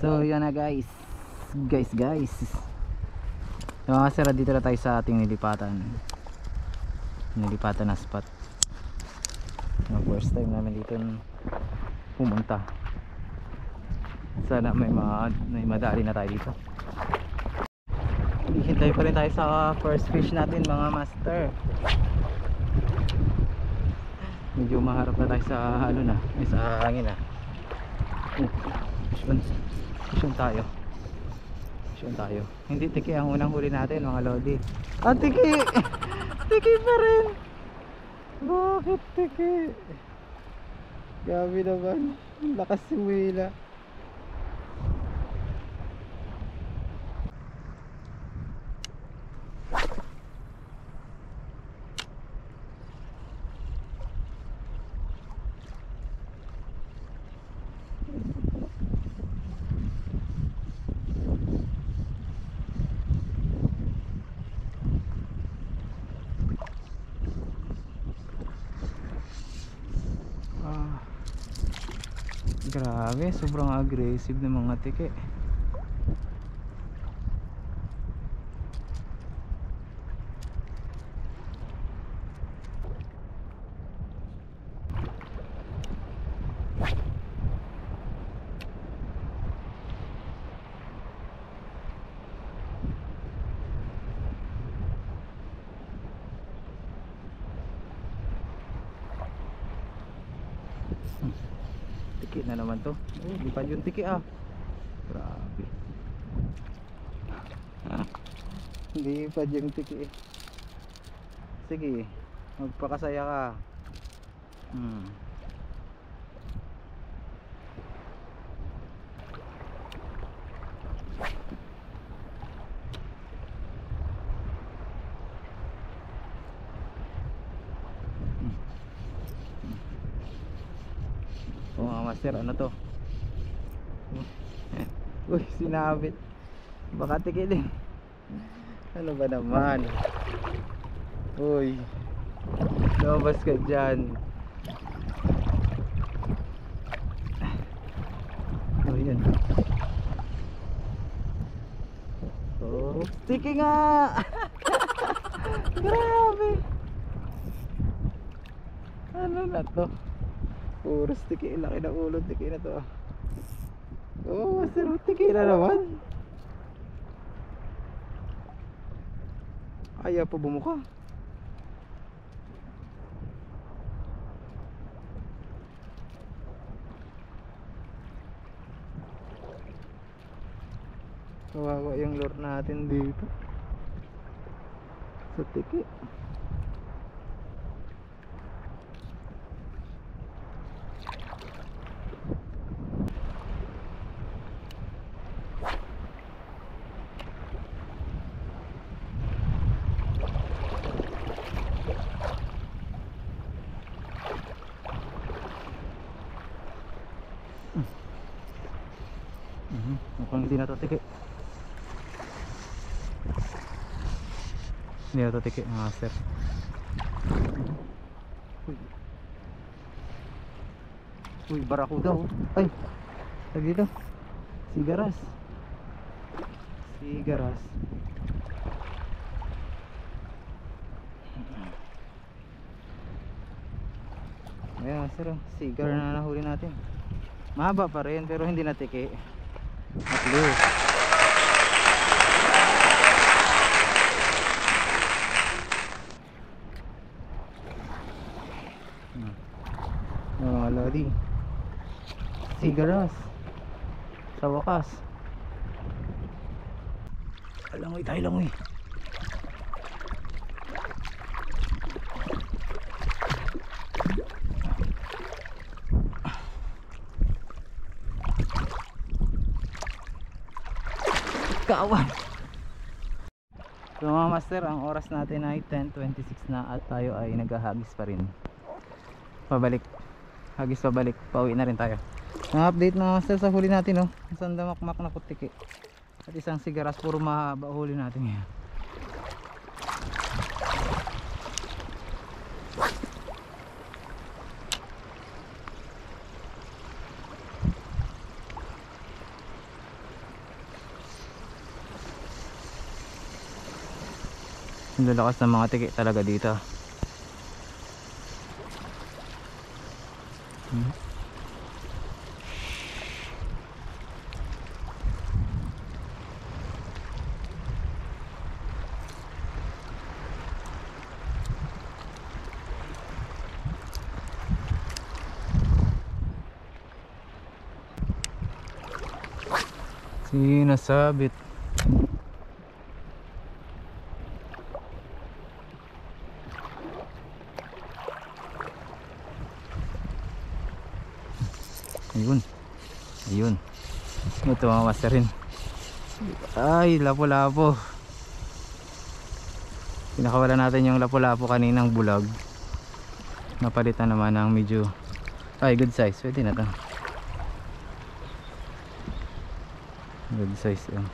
So yun na guys. So mga sir, dito na tayo sa ating nilipatan na spot. First time namin dito pumunta. Sana may madali na tayo dito. Hintay pa rin tayo sa first fish natin mga master. Medyo maharap na tayo sa sa hangin na. Fish tayo. Hindi tiki ang unang huli natin mga lodi. Ah, tiki! Tiki pa rin! Bakit tiki? Gabi naman. Lakas si Wila. Grabe, sobrang aggressive ng mga tiki. Tiki na naman to. Lipad yung tiki Grabe. Lipad yung tiki. Sige, magpakasaya ka. Mga master, ano to? Uy, sinabit. Baka tiki din. Ano ba naman? Uy, lumabas ka dyan. Oh, yan. Oh, tiki nga. Grabe. Ano na to? Puro tiki, laki na ulo, tiki na to. Oh, master, tiki na naman. Ayaw pa bumuka. Kawawa yung lure natin dito sa tiki. Mukhang hindi na to tiki. Hindi na to tiki, master. Uy, barakuda oh. Ay, tag dito. Sigaras. Ayan master, sigar na nahuli natin. Mahaba pa rin pero hindi na tiki. At loose. Lodi, sigaras sa wakas. Langoy tayo, langoy. Kawan. So mga master, ang oras natin ay 10:26 na at tayo ay naghahagis pa rin. Hagis pabalik, pauwi na rin tayo. Ang update mga master sa huli natin isang damakmak na putiki at isang sigaras, puro mahaba huli natin ngayon. Ang lalakas ng mga tiki talaga dito. Sinasabit. Ayun. Ayun. Ito mga master rin. Ay, lapo-lapo. Pinakawala natin yung lapo-lapo kaninang bulag. Napalitan naman ng medyo good size. Pwede na to. Good size yan.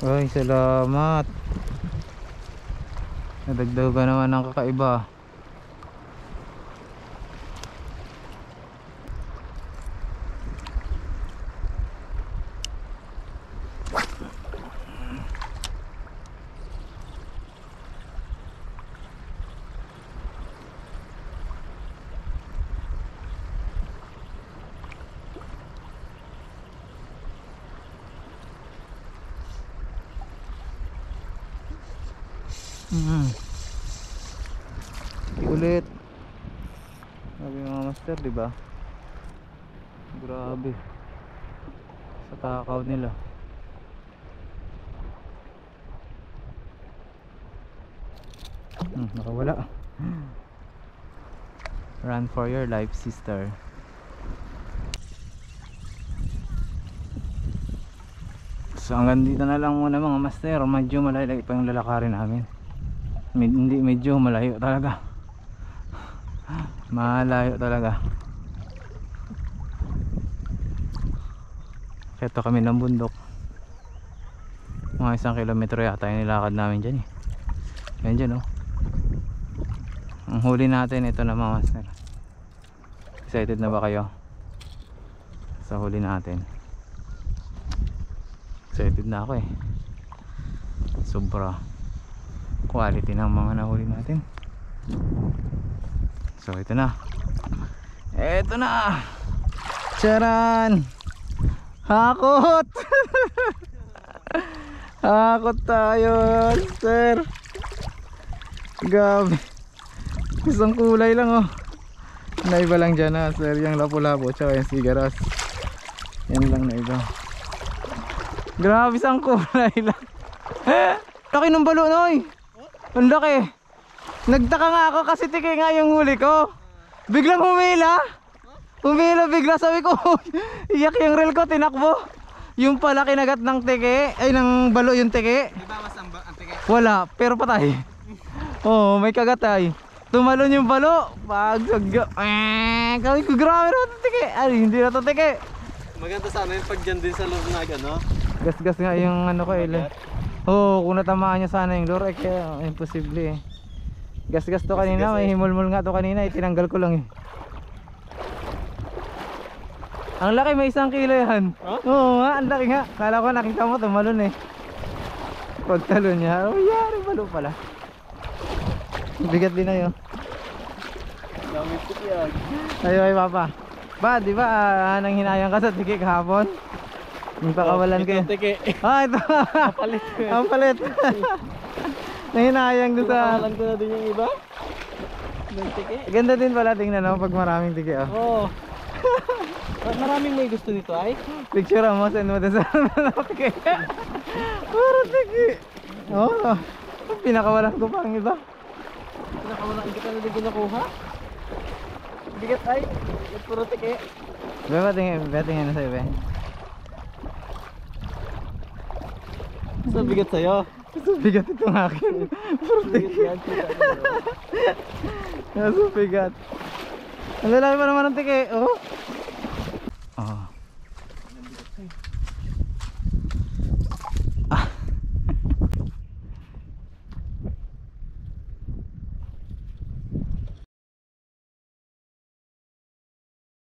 Ay, salamat. Nadagdagan naman ng kakaiba. Ulit. Sabi mga master, di ba? Grabe. Sa takaw nila. Nakawala. Run for your life, sister. So hanggang dito na lang muna mga master. Medyo malayo pa yung lalakarin namin. Hindi, medyo malayo talaga. Malayo talaga. Ito kami ng bundok. Mga 1 kilometro yata yung nilakad namin dyan eh. Yan dyan oh. Ang huli natin ito na mga master. Excited na ba kayo sa huli natin? Excited na ako eh. Sobra quality ng mga nahuli natin. So ito na. Ito na. Charan. Hakot. Hakot tayo, sir. Gabi. Isang kulay lang oh. Naiba lang dyan ha, sir. Yung lapo-lapo tsaka yung sigaras. Yan lang na iba. Grabe, isang kulay lang. Laki ng balo noy. Ang laki. Nagtaka nga ako kasi tiki nga yung huli ko. Biglang humila. Humila bigla, sabi ko iyak yung reel ko, tinakbo. Yung pala kinagat ng tiki, ay ng balo yung tiki. Di bawas ang tiki? Wala, pero patay. Oo, may kagatay. Tumalon yung balo. Kami ko grabe na ito tiki. Ay, hindi na ito tiki. Maganda sana yung pag dyan din sa loob na gano. Gas-gas nga yung ano ko eh. Oo, kung natamaan niya sana yung lure, kaya imposible eh. Gas-gas to kanina, may himulmul nga to kanina, itinanggal ko lang eh. Ang laki, may 1 kilo yan. Huh? Oo nga, ang laki nga. Kala ko nakita mo, tumalon eh. Pagtalon niya, oh yari, balo pala. Bigat din na yun. Dami ko yan. Ay papa. Ba, di ba nang hinayang ka sa tiki kahapon? Hindi pa kawalan kayo. Ito tiki. Ah, ito. Kapalit. Ang palit. Nahinayang doon sa... Kawalan ko na din yung iba. Ng tiki. Ganda din pala tingnan no, pag maraming tiki oh. Oo. Maraming may gusto nito ay. Picture mo, send mo doon sa tiki. Puro tiki. Oo. Pinakawalan ko pang iba. Pinakawalan kita na din nakuha. Bigat ay. Puro tiki. Beba tingin na sa'yo be. So bigat sa'yo. Kaso bigat itong akin. Puro Bigat tiki. yan, kita nyo. Kaso bigat. Ang lalaki pa naman ng tiki. Oh.